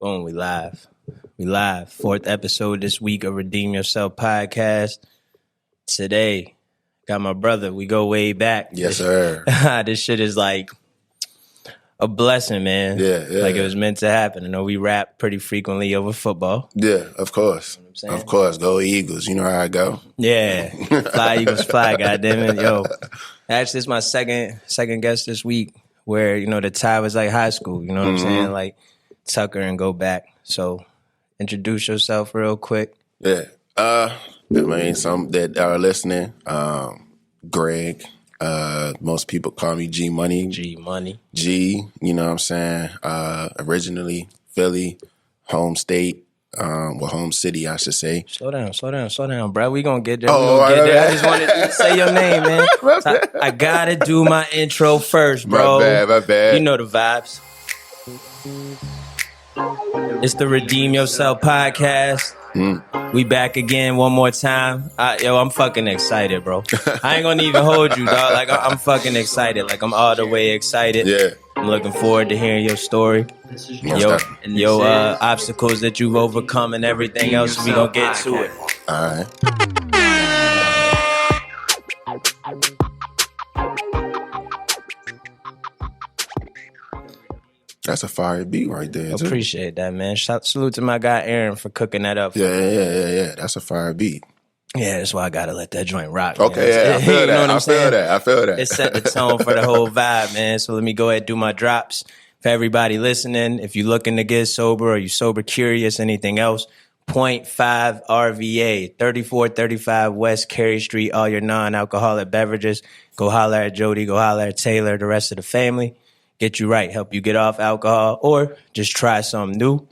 Boom, we live. We live. Fourth episode this week of Redeem Yourself podcast. Today, got my brother. We go way back. Yes, sir. This shit is like a blessing, man. Yeah. Like it was meant to happen. I know we rap pretty frequently over football. Yeah, of course. You know of course. Go Eagles. You know how I go. Yeah. Fly Eagles fly, goddammit. Yo. Actually, it's my second guest this week where, you know, the tie was like high school. You know what I'm saying? Like Tucker and go back. So introduce yourself real quick. Yeah. I mean, some that are listening, Greg, most people call me G-Money. G-Money. G, you know what I'm saying? Originally Philly, home state, home city, I should say. Slow down, bro. We gonna get there. Right. I just wanted to say your name, man. I gotta do my intro first, bro. My bad. You know the vibes. It's the Redeem Yourself podcast. We back again one more time. I'm fucking excited, bro. I ain't gonna even hold you, dog. Like, I'm fucking excited. Like, I'm all the way excited. Yeah. I'm looking forward to hearing your story. Your obstacles that you've overcome and everything else. We gonna get to it. All right. That's a fire beat right there, too. Appreciate that, man. Salute to my guy Aaron for cooking that up. Yeah. That's a fire beat. Yeah, that's why I gotta let that joint rock. Okay, man. yeah, I feel You that. know what I'm saying? I feel that. It set the tone for the whole vibe, man. So let me go ahead and do my drops. For everybody listening, if you're looking to get sober or you sober curious, anything else, 0.5 RVA, 3435 West Carey Street, all your non-alcoholic beverages. Go holler at Jody, go holler at Taylor, the rest of the family. Get you right, help you get off alcohol, or just try something new.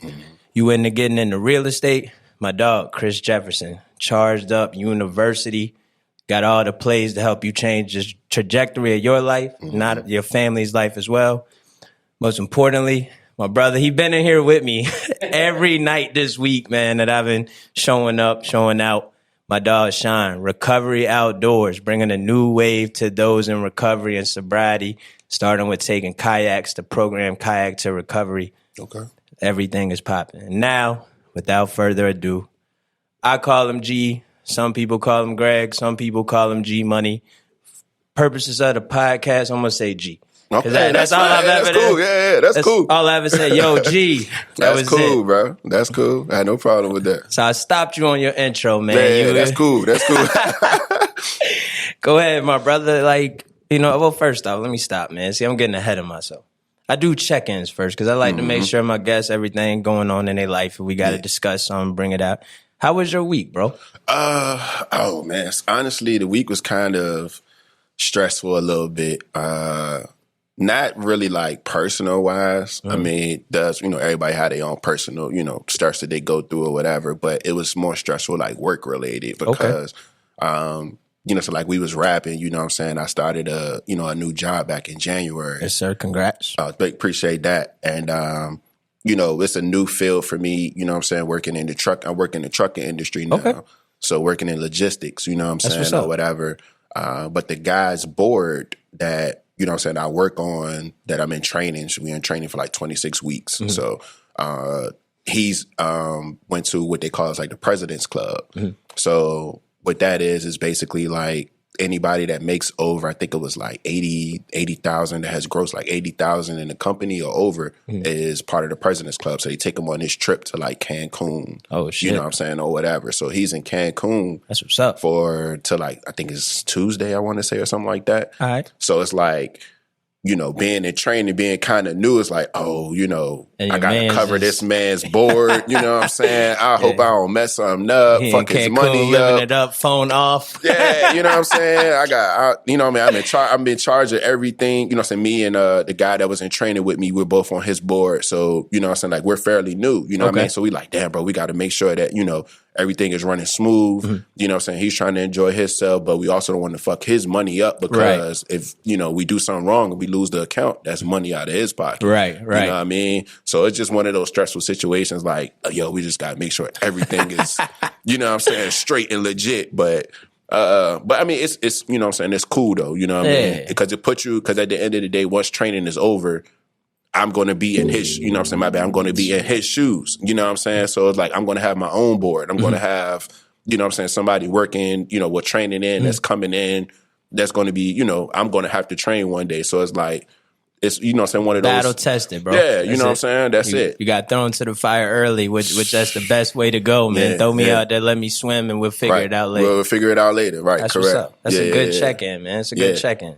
You into getting into real estate? My dog, Chris Jefferson, charged up university, got all the plays to help you change the trajectory of your life, not your family's life as well. Most importantly, my brother, he been in here with me every night this week, man, that I've been showing up, showing out. My dog, Sean, Recovery Outdoors, bringing a new wave to those in recovery and sobriety, starting with taking kayaks to program Kayak to Recovery. Okay. Everything is popping. And now, without further ado, I call him G. Some people call him Greg. Some people call him G-Money. Purposes of the podcast, I'm going to say G. Okay, that's all I've ever That's cool. Yeah, that's cool. All I ever said, yo, G. That's cool, bro. That's cool. I had no problem with that. So I stopped you on your intro, man. Yeah, that's cool. Go ahead, my brother. Like, you know, well, first off, let me stop, man. See, I'm getting ahead of myself. I do check-ins first because I like to make sure my guests, everything going on in their life, if we got to discuss something, bring it out. How was your week, bro? Oh, man. Honestly, the week was kind of stressful a little bit. Not really like personal wise. I mean, everybody had their own personal, stress that they go through or whatever, but it was more stressful, like work related because, so like we was rapping, you know what I'm saying? I started a new job back in January. Yes, sir. Congrats. Appreciate that. And, it's a new field for me, you know what I'm saying? Working in the truck. I work in the trucking industry now. Okay. So working in logistics, you know what I'm saying? Or whatever. But the guy's board that, you know what I'm saying, I work on that I'm in training. So we're in training for like 26 weeks. Mm-hmm. So he's went to what they call is like the President's Club. Mm-hmm. So what that is basically like anybody that makes over, I think it was like 80,000 that has grossed like 80,000 in the company or over is part of the President's Club. So they take him on this trip to like Cancun. Oh, shit. You know what I'm saying? Or whatever. So he's in Cancun. That's what's up. To like, I think it's Tuesday, I want to say, or something like that. All right. So it's like, being in training, being kind of new, it's like, I got to cover this man's board. You know what I'm saying? I hope I don't mess something up. Fuck his money up. Living it up, phone off. Yeah, you know what I'm saying? I've been in charge of everything. You know what I'm saying? Me and the guy that was in training with me, we're both on his board. So, you know what I'm saying? Like, we're fairly new. You know what I mean? So we like, damn, bro, we got to make sure that, everything is running smooth. Mm-hmm. You know what I'm saying? He's trying to enjoy himself, but we also don't want to fuck his money up because if, we do something wrong and we lose the account, that's money out of his pocket. Right. You know what I mean? So it's just one of those stressful situations like, we just got to make sure everything is, you know what I'm saying, straight and legit. But I mean, it's you know what I'm saying, it's cool though, you know what I mean? Because because at the end of the day, once training is over, I'm going to be in his, you know what I'm saying? My bad. I'm going to be in his shoes. You know what I'm saying? So it's like, I'm going to have my own board. I'm going to have, you know what I'm saying, somebody working, you know, with training in, that's coming in, that's going to be, you know, I'm going to have to train one day. So it's like, it's, you know what I'm saying, one of those. Battle tested, bro. Yeah, you know what I'm saying? That's it. You got thrown to the fire early, which that's the best way to go, man. Yeah, Throw me out there, let me swim, and we'll figure it out later. We'll figure it out later, right, That's correct. What's up. That's a good check-in, man. It's a good check-in.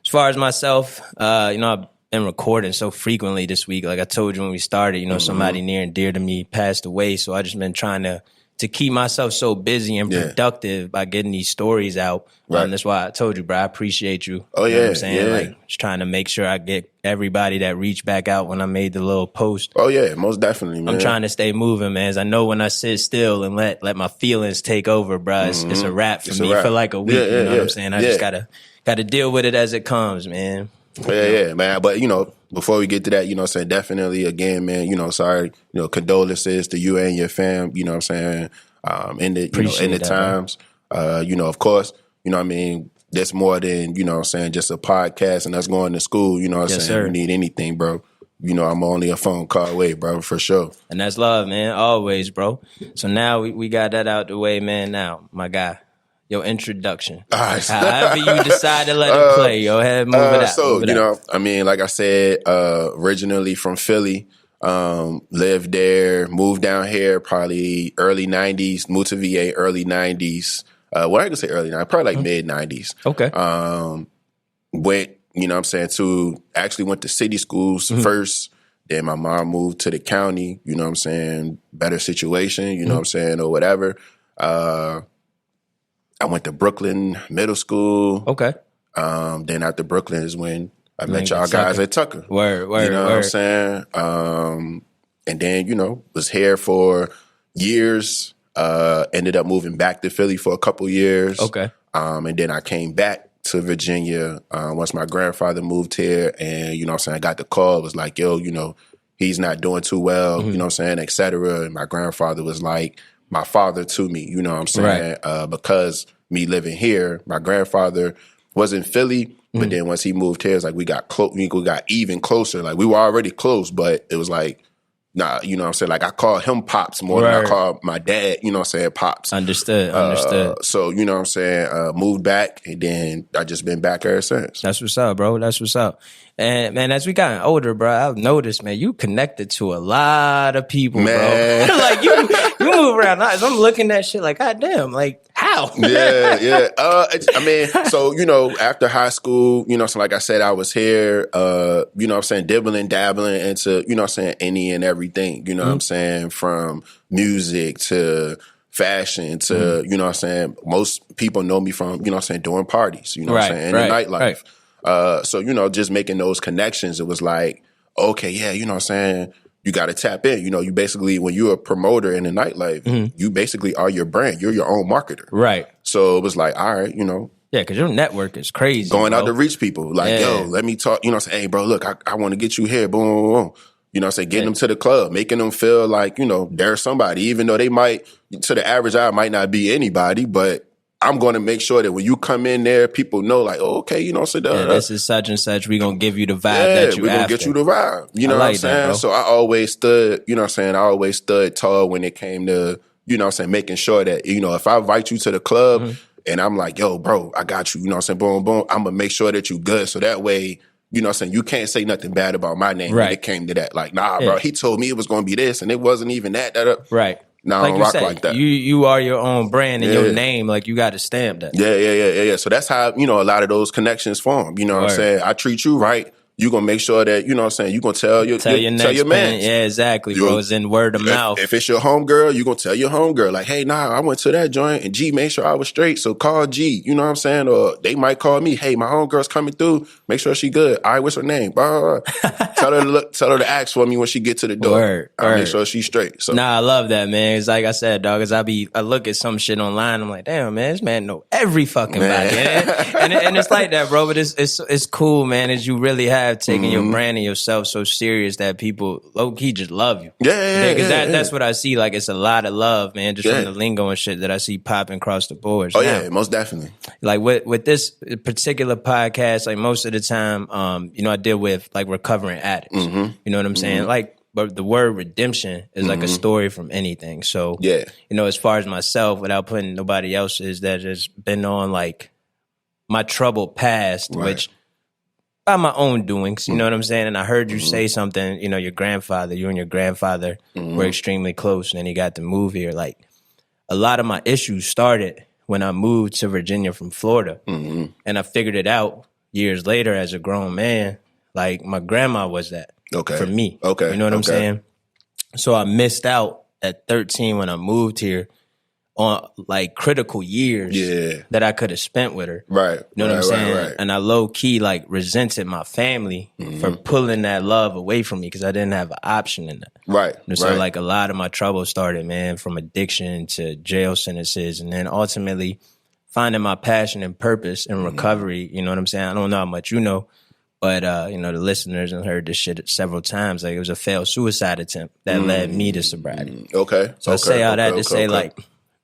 As far as myself, you know, I've been recording so frequently this week. Like I told you when we started, you know, somebody near and dear to me passed away. So I just been trying to keep myself so busy and productive by getting these stories out. Right. That's why I told you, bro, I appreciate you. Oh, You know what I'm saying? yeah. Like just trying to make sure I get everybody that reached back out when I made the little post. Oh, yeah, most definitely, man. I'm trying to stay moving, man. As I know when I sit still and let my feelings take over, bro, it's a wrap for me for like a week. You know what I'm saying? I just gotta deal with it as it comes, man. Yeah, man. But, you know, before we get to that, you know what I'm saying, definitely, again, man, you know, sorry, you know, condolences to you and your fam, you know what I'm saying, in the times. You know, of course, you know what I mean, that's more than, you know what I'm saying, just a podcast and us going to school, you know what I'm saying? Sir. If you need anything, bro, you know, I'm only a phone call away, bro, for sure. And that's love, man, always, bro. So now we got that out the way, man. Now, my guy, your introduction. All right. However you decide to let it play, yo, ahead, move it out. So, you know, I mean, like I said, originally from Philly, lived there, moved down here probably early 90s, moved to VA early 90s. Well, I can say early 90s, probably like mid 90s. Okay. Went, you know what I'm saying, actually went to city schools first. Then my mom moved to the county, you know what I'm saying, better situation, you know what I'm saying, or whatever. I went to Brooklyn Middle School. Okay. Then after Brooklyn is when I met y'all guys at Tucker. Word, you know what I'm saying? And then, you know, was here for years. Ended up moving back to Philly for a couple years. Okay. And then I came back to Virginia once my grandfather moved here. And, you know what I'm saying, I got the call. It was like, yo, you know, he's not doing too well, you know what I'm saying, et cetera. And my grandfather was like my father to me, you know what I'm saying? Right. Because me living here, my grandfather was in Philly, but then once he moved here, it's like we got even closer. Like we were already close, but it was like, nah, you know what I'm saying? Like I call him Pops more than I call my dad, you know what I'm saying, Pops. Understood. So, you know what I'm saying, moved back, and then I just been back ever since. That's what's up, bro. That's what's up. And, man, as we gotten older, bro, I've noticed, man, you connected to a lot of people, man. Bro. Like, you move around. As I'm looking at shit like, God damn, like, how? Yeah. I mean, so, you know, after high school, you know, so like I said, I was here, you know what I'm saying, dabbling into, you know what I'm saying, any and everything, you know what I'm saying, from music to fashion to, you know what I'm saying, most people know me from, you know what I'm saying, doing parties, you know what I'm saying, in the nightlife. Right. So, you know, just making those connections, it was like, okay, yeah, you know what I'm saying, you got to tap in. You know, you basically, when you're a promoter in the nightlife, you basically are your brand. You're your own marketer. Right. So it was like, all right, you know. Yeah, because your network is crazy. Going out to reach people. Like, yo, let me talk. You know what I'm saying? Hey, bro, look, I want to get you here. Boom, boom, boom. You know what I'm saying? Getting them to the club, making them feel like, you know, they're somebody, even though they might, to the average eye, might not be anybody, but I'm going to make sure that when you come in there, people know like, oh, okay, you know what I'm saying? This is such and such. We're going to give you the vibe that you we're going to get you the vibe. You know what I'm saying? That, so I always stood, you know what I'm saying? I always stood tall when it came to, you know what I'm saying, making sure that, you know, if I invite you to the club and I'm like, yo, bro, I got you, you know what I'm saying? Boom, boom. I'm going to make sure that you good. So that way, you know what I'm saying, you can't say nothing bad about my name when it came to that. Like, nah, bro, he told me it was going to be this and it wasn't even that. Right. No, I don't rock like that. You are your own brand and your name, like you got to stamp that. Yeah. So that's how, you know, a lot of those connections form. You know what I'm saying? I treat you right. You gonna make sure that, you know what I'm saying, you gonna tell your man. Yeah, exactly, bro. It's in word of mouth. If it's your homegirl, you gonna tell your homegirl, like, hey, nah, I went to that joint and G made sure I was straight, so call G, you know what I'm saying? Or they might call me, hey, my homegirl's coming through, make sure she good. All right, what's her name? Blah, blah, blah. tell her to ask for me when she get to the door. I'll make sure she's straight. So. Nah, I love that, man. It's like I said, dog, I look at some shit online, I'm like, damn, man, this man know every fucking body. And it's like that, bro, but it's cool, man, as you really have have taken your brand and yourself so serious that people low-key just love you. Because that's what I see. Like, it's a lot of love, man, just from the lingo and shit that I see popping across the boards. Oh, yeah, most definitely. Like, with this particular podcast, like, most of the time, I deal with, like, recovering addicts. You know what I'm saying? Like, but the word redemption is like a story from anything. So, as far as myself, without putting nobody else's, that has been on, like, my troubled past, which by my own doings, you know what I'm saying? And I heard you say something, you and your grandfather were extremely close, and then he got to move here. Like, a lot of my issues started when I moved to Virginia from Florida. And I figured it out years later as a grown man. Like, my grandma was that. For me. You know what I'm saying? So I missed out at 13 when I moved here on, like, critical years that I could have spent with her. Right. You know what I'm saying? Right. And I low-key, like, resented my family for pulling that love away from me because I didn't have an option in that. Right. So, like, a lot of my trouble started, man, from addiction to jail sentences, and then ultimately finding my passion and purpose and recovery. You know what I'm saying? I don't know how much you know, but, the listeners have heard this shit several times. Like, it was a failed suicide attempt that led me to sobriety. So I say all that to say, like,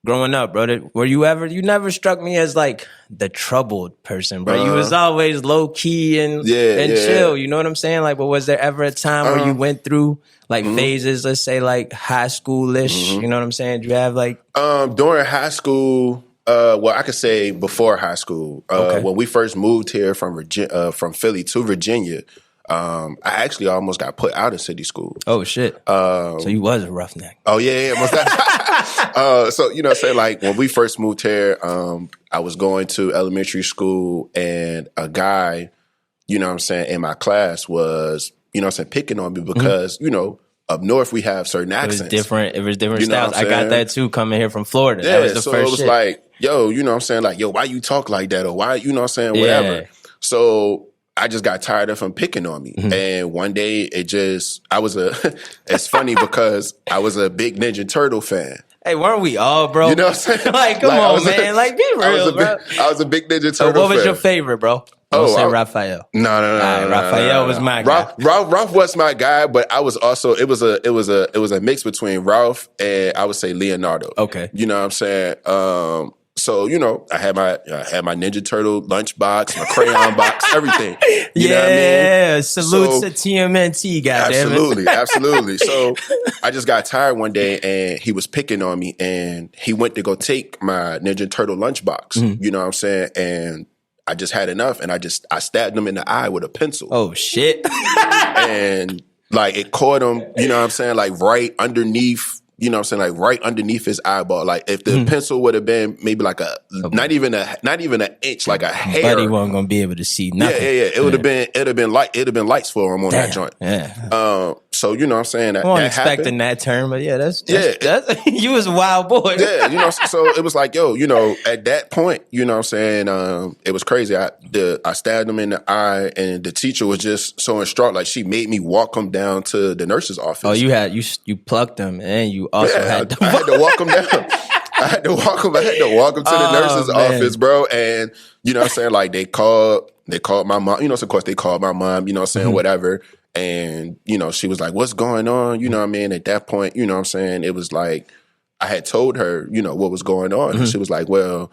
growing up, bro, you never struck me as, like, the troubled person, bro. You was always low-key and chill, you know what I'm saying? Like, but was there ever a time where you went through, like, phases, let's say, like, high school-ish, you know what I'm saying? Did you have, like... During high school... well, I could say before high school, when we first moved here from Philly to Virginia, I actually almost got put out of city school. Oh, shit. So you was a roughneck. Oh, yeah. So, say, like, when we first moved here, I was going to elementary school, and a guy, in my class was, picking on me because, up north, we have certain accents. It was different styles. I got that too coming here from Florida. That was the so first it was shit. like, yo, like, yo, why you talk like that? Or why, whatever. So I just got tired of him picking on me. And one day it's funny because I was a big Ninja Turtle fan. Hey, weren't we all, bro? You know what I'm saying? Like, come on, man. Like, be real, bro. I was a big Ninja Turtle fan. So what was your favorite, bro? Don't say Raphael. No. Raphael was my guy. Ralph was my guy, but I was also it was a mix between Ralph and I would say Leonardo. Okay. You know what I'm saying? So, I had my Ninja Turtle lunchbox, my crayon box, everything. You know what I mean? Salute to TMNT, goddammit. Absolutely. So I just got tired one day and he was picking on me and he went to go take my Ninja Turtle lunchbox. You know what I'm saying? And I just had enough and I stabbed him in the eye with a pencil. Oh, shit. And, like, it caught him, you know what I'm saying, like, right underneath, you know what I'm saying, like, right underneath his eyeball. Like, if the pencil would have been maybe like not even an inch, like a hair. But he wasn't going to be able to see nothing. Yeah. It'd have been lights for him on that joint. Yeah. So, you know what I'm saying? I wasn't expecting that term, but that's you was a wild boy. Yeah, so it was like, yo, at that point, you know what I'm saying? It was crazy. I stabbed him in the eye and the teacher was just so instructed. Like, she made me walk him down to the nurse's office. Oh, you plucked him and you also had to I had to walk him down. I had to walk him to the nurse's office, bro. And, you know what I'm saying? Like, they called my mom. Of course, they called my mom, you know what I'm saying? Whatever. And, she was like, what's going on? You know what I mean? At that point, you know what I'm saying? It was like, I had told her, what was going on. And she was like, well,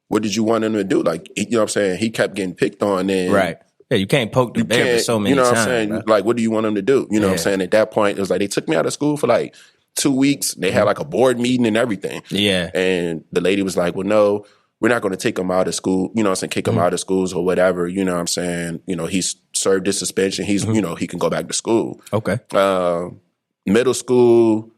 what did you want him to do? Like, you know what I'm saying? He kept getting picked on. And right. Yeah, you can't poke the bear for so many times. You know what I'm saying? Bro. Like, what do you want him to do? You know what I'm saying? At that point, it was like, they took me out of school for like 2 weeks. They had like a board meeting and everything. Yeah. And the lady was like, well, no, we're not going to take him out of school, you know what I'm saying, kick him out of schools or whatever, you know what I'm saying? He's served his suspension. He's, he can go back to school. Okay. Middle school,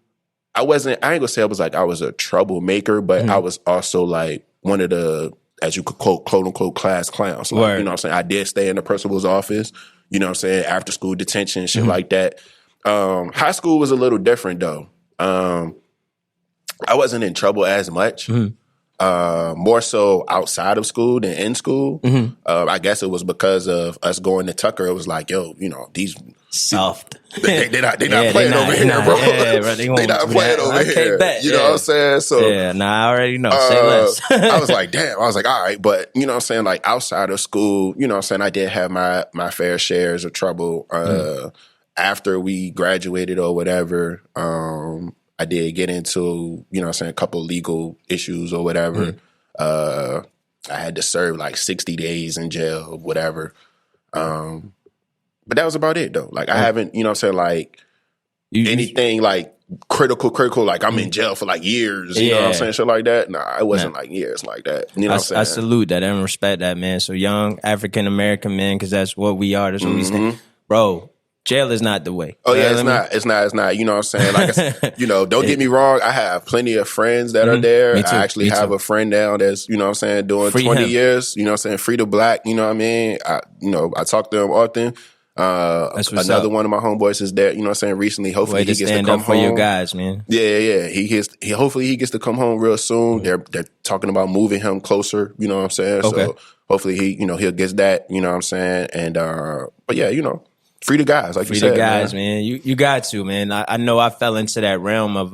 I ain't going to say I was a troublemaker, but I was also like one of the, as you could quote unquote, class clowns. Like, you know what I'm saying? I did stay in the principal's office, you know what I'm saying, after school detention, shit like that. High school was a little different though. I wasn't in trouble as much. more so outside of school than in school. I guess it was because of us going to Tucker. It was like, yo, these soft. They not playing over here, bro. Yeah, bro. They not playing over here. Bet, you know what I'm saying? So I already know. Say less. I was like, damn. I was like, all right, but you know what I'm saying? Like outside of school, you know what I'm saying? I did have my fair shares of trouble. After we graduated or whatever, I did get into, you know what I'm saying, a couple legal issues or whatever. I had to serve like 60 days in jail or whatever. But that was about it though. Like I haven't, you know what I'm saying, like anything like critical, like I'm in jail for like years, you know what I'm saying, shit like that. Nah, it wasn't like years like that. You know what I'm saying? I salute that and respect that, man. So young African-American men, because that's what we are. That's what we say. Bro, jail is not the way. Oh yeah, it's not. You know what I'm saying? Like, don't get me wrong. I have plenty of friends that are there. I actually have a friend now that's, you know what I'm saying, doing free 20 years. You know what I'm saying? Free to black. You know what I mean? I talk to him often. Another one of my homeboys is there. You know what I'm saying? Recently, hopefully he gets to come home. For your guys, man. Yeah. Hopefully he gets to come home real soon. They're talking about moving him closer. You know what I'm saying? Okay. So hopefully he'll get that. You know what I'm saying? And but yeah, free the guys, like you said. Free the guys, man. You got to, man. I know I fell into that realm of,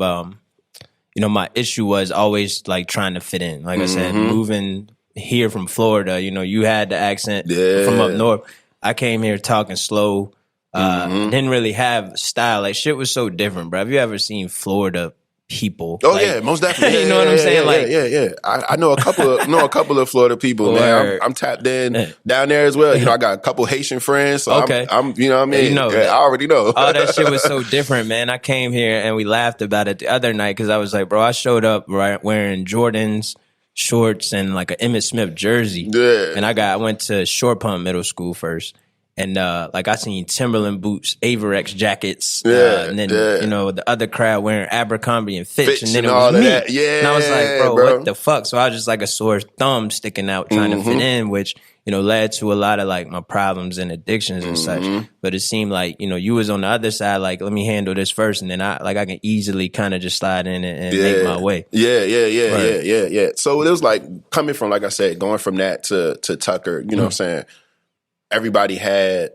my issue was always like trying to fit in. Like I said, moving here from Florida, you had the accent from up north. I came here talking slow, didn't really have style. Like shit was so different, bro. Have you ever seen Florida people? Oh yeah, most definitely. You know what I'm saying? Yeah. I know a couple of Florida people, man. I'm tapped in down there as well. I got a couple Haitian friends, so I'm you know what I mean? I already know. All that shit was so different, man. I came here and we laughed about it the other night because I was like, bro, I showed up wearing Jordans, shorts, and like an Emmitt Smith jersey. Yeah. And I went to Short Pump Middle School first. And I seen Timberland boots, Averex jackets, and then the other crowd wearing Abercrombie and Fitch, and then it was me. That. Yeah, and I was like, bro, what the fuck? So I was just like a sore thumb sticking out trying to fit in, which led to a lot of like my problems and addictions and such. But it seemed like you was on the other side, like let me handle this first, and then I can easily kind of just slide in and make my way. Yeah. So it was like coming from, like I said, going from that to Tucker. You know what I'm saying? Everybody had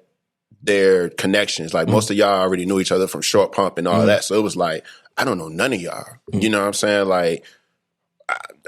their connections. Like most of y'all already knew each other from Short Pump and all that. So it was like, I don't know none of y'all. You know what I'm saying? Like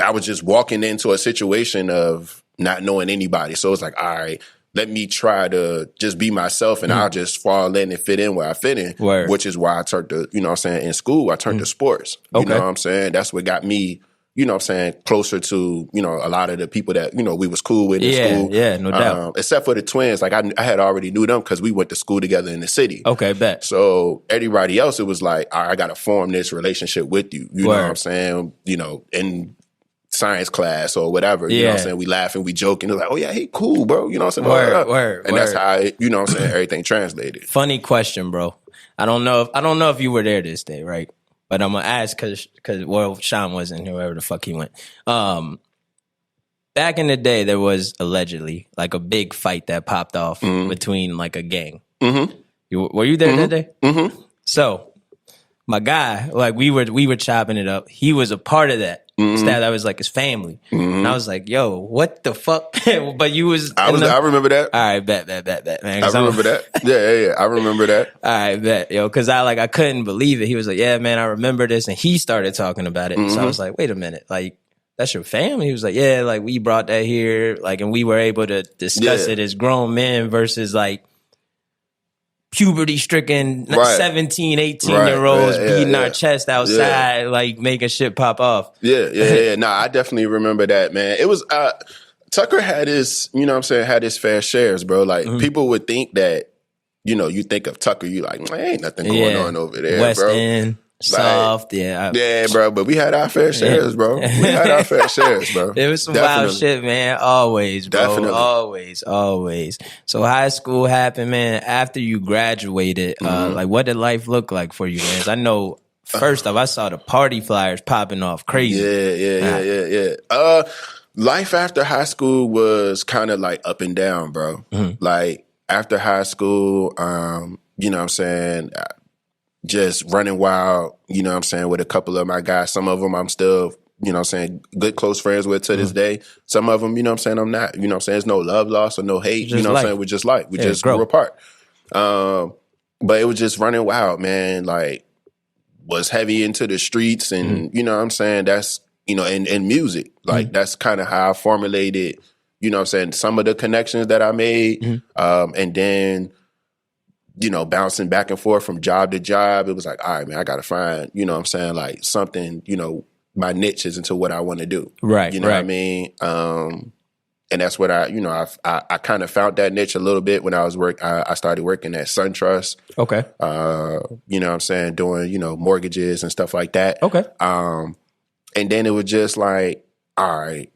I was just walking into a situation of not knowing anybody. So it's like, all right, let me try to just be myself and I'll just fall in and fit in where I fit in. Word. Which is why I turned to, you know what I'm saying, in school, I turned to sports. You know what I'm saying? That's what got me, you know what I'm saying, closer to, a lot of the people that, we was cool with in school. Yeah, no doubt. Except for the twins. Like, I had already knew them because we went to school together in the city. Okay, bet. So, everybody else, it was like, all right, I got to form this relationship with you. You know what I'm saying? In science class or whatever. You know what I'm saying? We laughing, we joking. It was like, oh, yeah, he cool, bro. You know what I'm saying? Word. That's how, you know what I'm saying, everything translated. Funny question, bro. I don't know if you were there this day, right? But I'm going to ask because Sean wasn't, whoever the fuck he went. Back in the day, there was allegedly like a big fight that popped off between like a gang. Were you there that day? So my guy, like we were chopping it up. He was a part of that. That was like his family. And I was like, yo, what the fuck? But you was... I remember that. All right, bet, man. I remember that. Yeah. I remember that. All right, bet, yo. Because I couldn't believe it. He was like, yeah, man, I remember this. And he started talking about it. So I was like, wait a minute. Like, that's your family? He was like, yeah, like we brought that here. Like, and we were able to discuss it as grown men versus like puberty-stricken 17, 18-year-olds beating our chest outside, like making shit pop off. Yeah. Nah, I definitely remember that, man. It was, Tucker had his, had his fair shares, bro. Like, people would think that, you think of Tucker, you like, man, ain't nothing going on over there, West bro. End. Soft, yeah, bro. But we had our fair shares, bro. We had our fair shares, bro. There was some wild shit, man. Always, bro. Definitely. Always. So high school happened, man. After you graduated, like what did life look like for you, man? I know. First off, I saw the party flyers popping off crazy. Yeah. Life after high school was kind of like up and down, bro. Like after high school, you know what I'm saying, just running wild, you know what I'm saying, with a couple of my guys. Some of them I'm still you know what I'm saying, good close friends with to this day. Some of them, you know what I'm saying, I'm not. You know what I'm saying? There's no love lost or no hate. You know what I'm saying? We're just like, we just grew apart. But it was just running wild, man. Like, was heavy into the streets and, you know what I'm saying? That's, you know, and music. Like, that's kind of how I formulated, you know what I'm saying, some of the connections that I made. And then, you know, bouncing back and forth from job to job, it was like, all right, man, I got to find, you know what I'm saying, like something, you know, my niche is into what I want to do. Right. You know what I mean? And that's what I, you know, I kind of found that niche a little bit when I was I started working at SunTrust. Okay. You know what I'm saying? Doing, you know, mortgages and stuff like that. Okay. And then it was just like, all right,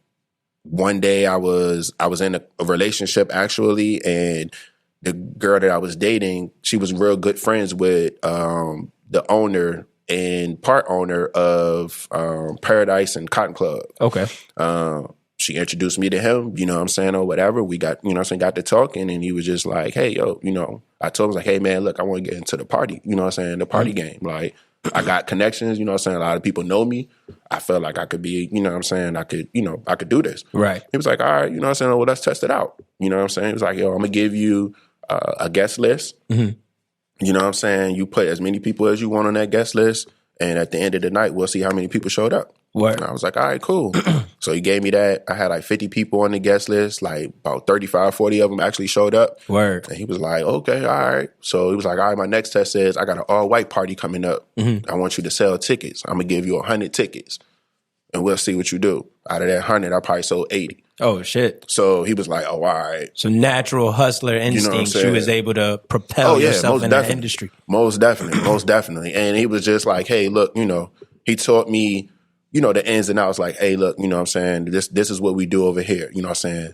one day I was in a relationship actually, and the girl that I was dating, she was real good friends with the owner and part owner of Paradise and Cotton Club. Okay. She introduced me to him, you know what I'm saying, or whatever. We got, you know what I'm saying, got to talking, and he was just like, hey, yo, you know, I told him, like, hey, man, look, I want to get into the party, you know what I'm saying, the party game. Like, I got connections, you know what I'm saying, a lot of people know me. I felt like I could be, you know what I'm saying, I could do this. Right. He was like, all right, you know what I'm saying, well, let's test it out. You know what I'm saying? He was like, yo, I'm going to give you a guest list. You know what I'm saying? You put as many people as you want on that guest list, and at the end of the night, we'll see how many people showed up. Word. And I was like, all right, cool. So he gave me that. I had like 50 people on the guest list, like about 35, 40 of them actually showed up. Word. And he was like, okay, all right. So he was like, all right, my next test is I got an all-white party coming up. I want you to sell tickets. I'm going to give you 100 tickets, and we'll see what you do. Out of that 100, I probably sold 80. Oh, shit. So he was like, oh, all right. So natural hustler instinct, you was able to propel yourself in the industry. Most definitely. And he was just like, hey, look, you know, he taught me, you know, the ins and outs, like, hey, look, you know what I'm saying? This is what we do over here. You know what I'm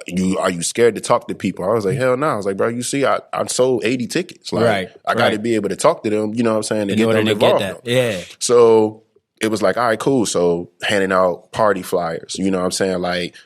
saying? Are you scared to talk to people? I was like, hell no. I was like, bro, you see, I sold 80 tickets. Like, I got to be able to talk to them, you know what I'm saying, to get them involved. Yeah. So it was like, all right, cool. So handing out party flyers, you know what I'm saying? Like,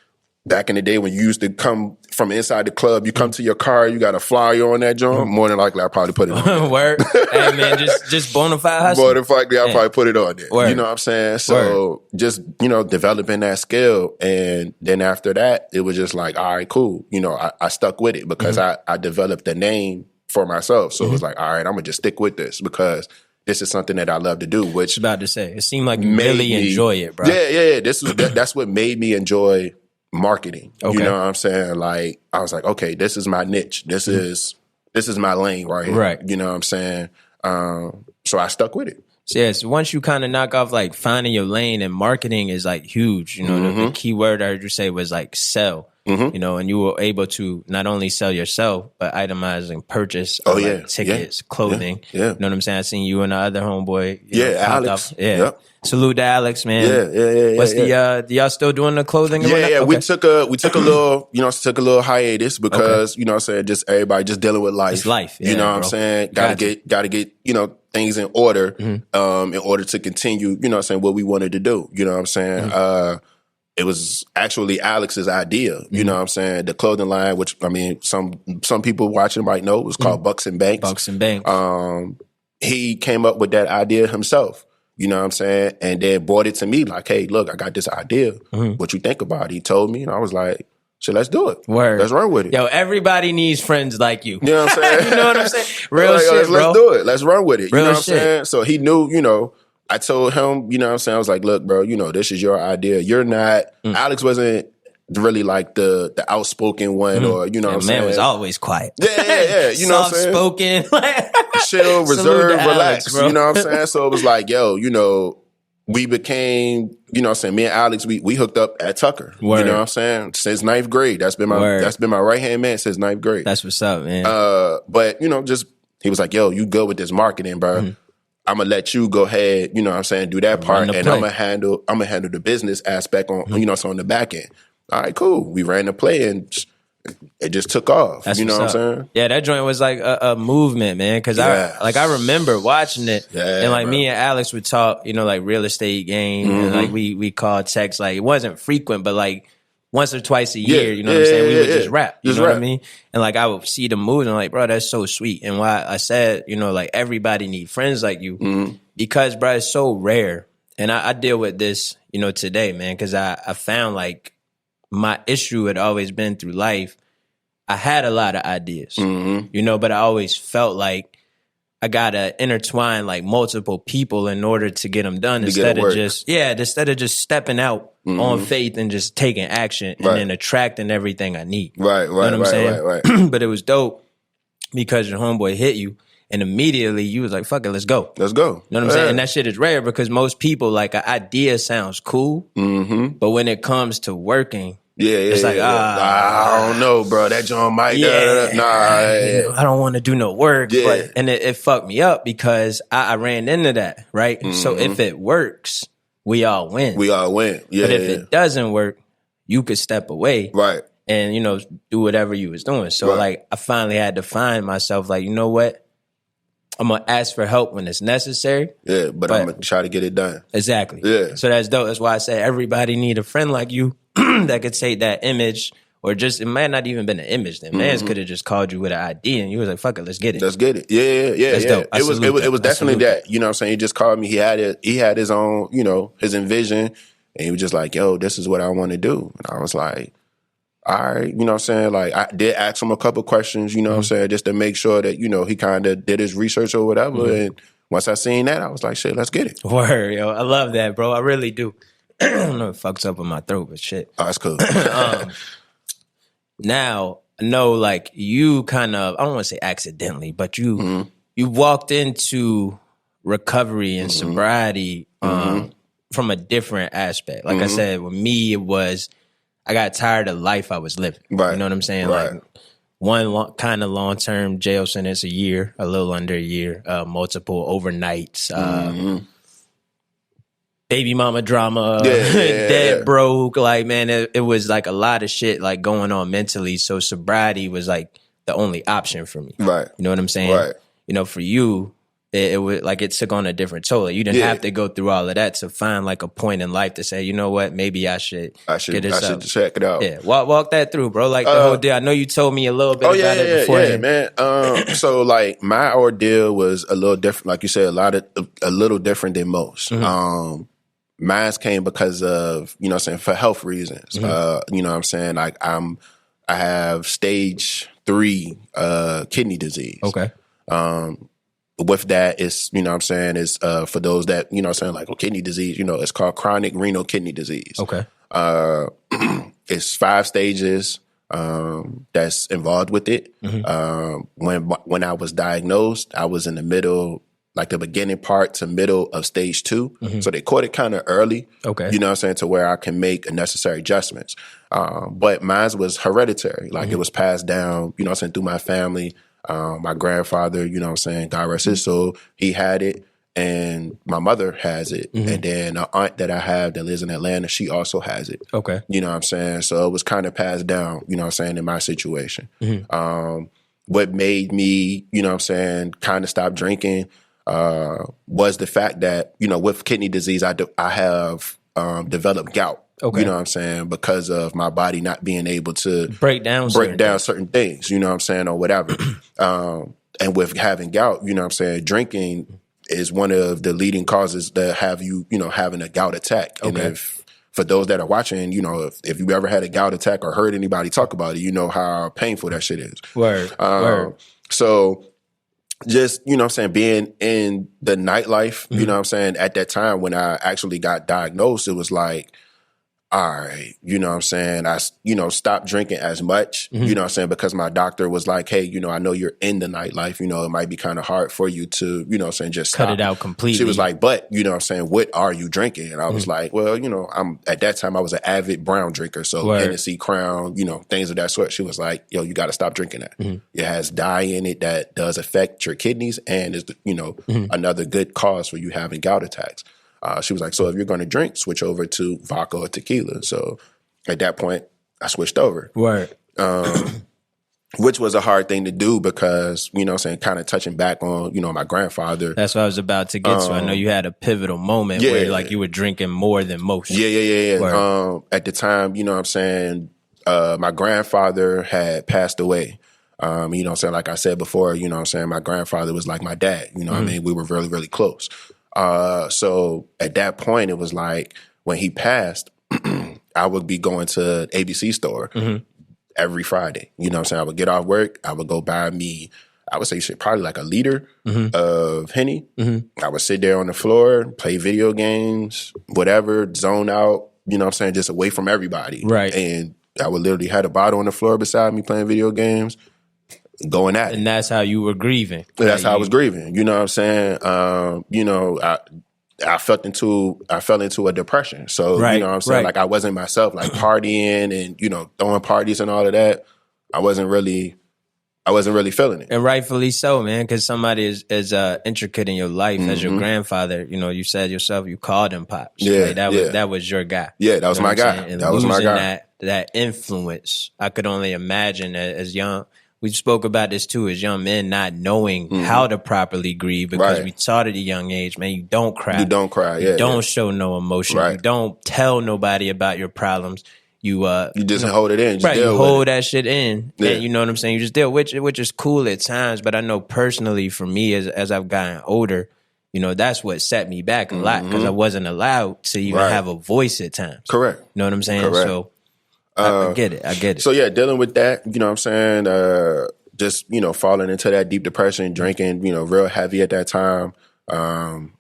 back in the day when you used to come from inside the club, you come to your car, you got a flyer on that joint. More than likely, I probably put it on there. Word. Hey, man, just bona fide hustle. More than likely, I probably put it on there. Word. You know what I'm saying? So just, you know, developing that skill. And then after that, it was just like, all right, cool. You know, I stuck with it because I developed a name for myself. So it was like, all right, I'm going to just stick with this because this is something that I love to do, which... I was about to say, it seemed like you really enjoy it, bro. Yeah. That's what made me enjoy marketing. Okay. You know what I'm saying? Like, I was like, okay, this is my niche. This is my lane right here. Right. You know what I'm saying? So I stuck with it. So yeah, so once you kind of knock off like finding your lane, and marketing is like huge. You know, the key word I heard you say was like sell. You know, and you were able to not only sell yourself, but itemize and purchase like tickets, clothing. Yeah. You know what I'm saying? I seen you and the other homeboy. Alex. Yeah. Yep. Salute to Alex, man. Yeah. What's the y'all still doing the clothing? Yeah. Okay. We took a little, you know, took a little hiatus because, you know what I'm saying, just everybody just dealing with life. It's life. Yeah, you know what I'm saying? Gotta get, you know, things in order, in order to continue, you know what I'm saying, what we wanted to do. You know what I'm saying? It was actually Alex's idea, you know what I'm saying? The clothing line, which, I mean, some people watching might know, it was called Bucks and Banks. Bucks and Banks. He came up with that idea himself, you know what I'm saying? And then brought it to me like, hey, look, I got this idea. What you think about it? He told me, and I was like, so let's do it. Word. Let's run with it. Yo, everybody needs friends like you. You know what I'm saying? You know what I'm saying? Real shit, bro. Let's do it. Let's run with it. Real you know what shit. I'm saying? So he knew, you know, I told him, you know what I'm saying? I was like, look, bro, you know, this is your idea. You're not, Alex wasn't really like the outspoken one or, you know what I'm saying? Man was always quiet. Yeah. You know what I'm saying? Soft-spoken. Chill, reserved, Alex, relax. You know what I'm saying? So it was like, yo, you know, we became, you know what I'm saying? Me and Alex, we hooked up at Tucker. Word. You know what I'm saying? Since 9th grade. That's been my right-hand man since 9th grade. That's what's up, man. But, you know, just, he was like, yo, you good with this marketing, bro. I'm gonna let you go ahead, you know what I'm saying, do that part, and I'm gonna handle the business aspect on, you know, so on the back end. All right, cool. We ran the play and it just took off. That's you know what I'm saying? Yeah, that joint was like a movement, man. Because I remember watching it, and like me and Alex would talk, you know, like real estate game, and like we called text, like it wasn't frequent, but like once or twice a year, you know what I'm saying? We would just rap, you know what I mean? And like I would see the moves and like, bro, that's so sweet. And why I said, you know, like everybody need friends like you because, bro, it's so rare And I deal with this, today, man, because I found like my issue had always been through life. I had a lot of ideas, but I always felt like I gotta intertwine like multiple people in order to get them done instead of just stepping out on faith and just taking action and then attracting everything I need. Right. You know what I'm saying? Right. But it was dope because your homeboy hit you and immediately you was like, fuck it, let's go. Let's go. You know what I'm saying? And that shit is rare because most people, like, an idea sounds cool, but when it comes to working, it's like, I don't know, bro. That John might, I don't want to do no work. But, and it fucked me up because I ran into that, right? So if it works, we all win. We all win. Yeah. But if it doesn't work, you could step away. Right. And, do whatever you was doing. So, like, I finally had to find myself, like, you know what? I'm going to ask for help when it's necessary. Yeah, but I'm going to try to get it done. Exactly. Yeah. So that's dope. That's why I say everybody need a friend like you that could take that image, or just, it might not even been an image then. Mans could have just called you with an idea and you was like, fuck it, let's get it. Let's get it. Yeah. That's dope. It was definitely that. You know what I'm saying? He just called me. He had his own, his envision, and he was just like, yo, this is what I want to do. And I was like, all right, you know what I'm saying? Like, I did ask him a couple questions, you know what I'm saying, just to make sure that, he kind of did his research or whatever. And once I seen that, I was like, shit, let's get it. Word, yo. I love that, bro. I really do. I don't know if it fucks up in my throat, but shit. Oh, that's cool. Now, I know, like, you kind of, I don't want to say accidentally, but you walked into recovery and sobriety from a different aspect. Like I said, with me, it was, I got tired of life I was living. Right. You know what I'm saying? Right. Like, one kind of long-term jail sentence, a year, a little under a year, multiple overnights, baby mama drama, dead broke. Like, man, it was like a lot of shit like going on mentally. So sobriety was like the only option for me. Right. You know what I'm saying? Right. For you, it was like it took on a different toll. Like, you didn't have to go through all of that to find like a point in life to say, you know what, maybe I should get this up. Check it out. Yeah, walk that through, bro. Like the whole deal. I know you told me a little bit about it before. Yeah, man. So like my ordeal was a little different. Like you said, a little different than most. Mine came because of, you know what I'm saying, for health reasons. You know what I'm saying? Like I have stage 3 kidney disease. Okay. With that, it's, you know what I'm saying, is for those that, you know what I'm saying, like kidney disease, it's called chronic renal kidney disease. Okay. It's 5 stages that's involved with it. When I was diagnosed, I was in the middle, like the beginning part to middle of stage 2. So they caught it kind of early. Okay. You know what I'm saying, to where I can make necessary adjustments. But mine was hereditary. Like it was passed down, you know what I'm saying, through my family. My grandfather, you know what I'm saying, God rest his soul, he had it, and my mother has it. And then an aunt that I have that lives in Atlanta, she also has it. Okay. You know what I'm saying? So it was kind of passed down, you know what I'm saying, in my situation. What made me, you know what I'm saying, kind of stop drinking was the fact that, with kidney disease, I have developed gout. Okay. You know what I'm saying? Because of my body not being able to break down certain things, you know what I'm saying, or whatever. And with having gout, you know what I'm saying, drinking is one of the leading causes that have you, having a gout attack. Okay. And if, for those that are watching, if you ever had a gout attack or heard anybody talk about it, you know how painful that shit is. Word. So just, you know what I'm saying, being in the nightlife, you know what I'm saying, at that time when I actually got diagnosed, it was like, all right, you know what I'm saying, I, stopped drinking as much, you know what I'm saying, because my doctor was like, hey, I know you're in the nightlife, it might be kind of hard for you to, you know what I'm saying, just cut stop. It out completely. She was like, but, you know what I'm saying, what are you drinking? And I was like, well, at that time I was an avid brown drinker, so Hennessy, Crown, things of that sort. She was like, yo, you got to stop drinking that. It has dye in it that does affect your kidneys and is, another good cause for you having gout attacks. She was like, so if you're going to drink, switch over to vodka or tequila. So at that point, I switched over. Right. Which was a hard thing to do because, you know what I'm saying, kind of touching back on, my grandfather. That's what I was about to get to. I know you had a pivotal moment where like you were drinking more than most. Yeah. At the time, you know what I'm saying, my grandfather had passed away. You know what I'm saying, like I said before, you know what I'm saying, my grandfather was like my dad. You know what I mean? We were really, really close. So at that point, it was like when he passed, I would be going to ABC store every Friday. You know what I'm saying? I would get off work. I would go buy me, I would say shit, probably like a liter of Henny. I would sit there on the floor, play video games, whatever, zone out, you know what I'm saying, just away from everybody. Right. And I would literally have a bottle on the floor beside me playing video games, going at it. And that's how you were grieving. That's how I was grieving. You know what I'm saying? You know, I fell into a depression. So, you know what I'm saying? Like I wasn't myself, like partying and, you know, throwing parties and all of that. I wasn't really feeling it. And rightfully so, man, because somebody as intricate in your life as your grandfather. You know, you said yourself, you called him Pops. Yeah, like, that was your guy. Yeah, that was my guy. That was my guy. That influence, I could only imagine as young. We spoke about this too, as young men not knowing how to properly grieve because we taught at a young age, man, you don't cry. You don't cry, You don't show no emotion. You don't tell nobody about your problems. You just hold it in. Just you hold that shit in. Yeah. And you know what I'm saying? You just deal, which is cool at times. But I know personally for me, as I've gotten older, you know, that's what set me back a lot because I wasn't allowed to even have a voice at times. Correct. You know what I'm saying? Correct. So I get it. So yeah, dealing with that, you know what I'm saying? Just, you know, falling into that deep depression, drinking, you know, real heavy at that time. I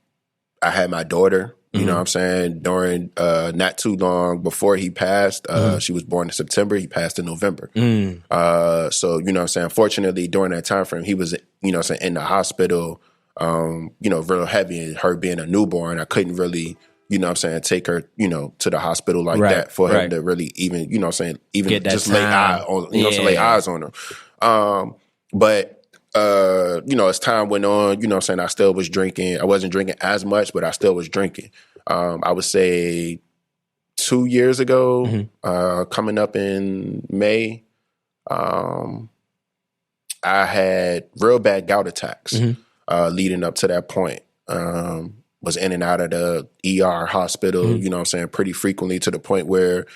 had my daughter. You know what I'm saying? During not too long before he passed, she was born in September. He passed in November. So, you know what I'm saying? Fortunately, during that time frame, he was, you know what I'm saying, in the hospital, you know, real heavy. And her being a newborn, I couldn't really, you know what I'm saying, take her, you know, to the hospital like that for him to really even, you know what I'm saying, even just lay eyes on, you know, lay eyes on her. But you know, as time went on, you know what I'm saying, I still was drinking. I wasn't drinking as much, but I still was drinking. I would say 2 years ago, coming up in May, I had real bad gout attacks leading up to that point. Was in and out of the ER hospital, you know what I'm saying, pretty frequently to the point where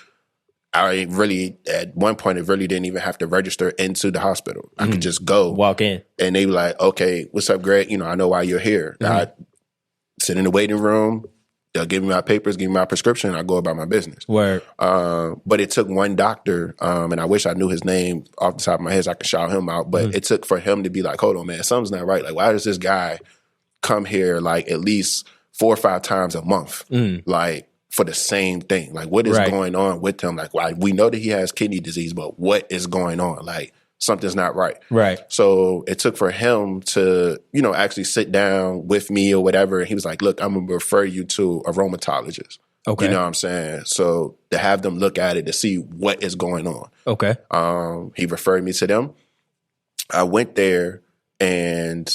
I really, at one point, it really didn't even have to register into the hospital. I could just go. Walk in. And they be like, okay, what's up, Greg? You know, I know why you're here. I sit in the waiting room. They'll give me my papers, give me my prescription, and I go about my business. Word. But it took one doctor, and I wish I knew his name off the top of my head so I could shout him out. But it took for him to be like, hold on, man, something's not right. Like, why does this guy come here like at least 4 or 5 times a month? Like, for the same thing. Like, what is going on with him? Like, why we know that he has kidney disease, but what is going on? Like, something's not right. Right. So it took for him to, you know, actually sit down with me or whatever. And he was like, look, I'm going to refer you to a rheumatologist. Okay. You know what I'm saying? So to have them look at it to see what is going on. Okay. He referred me to them. I went there and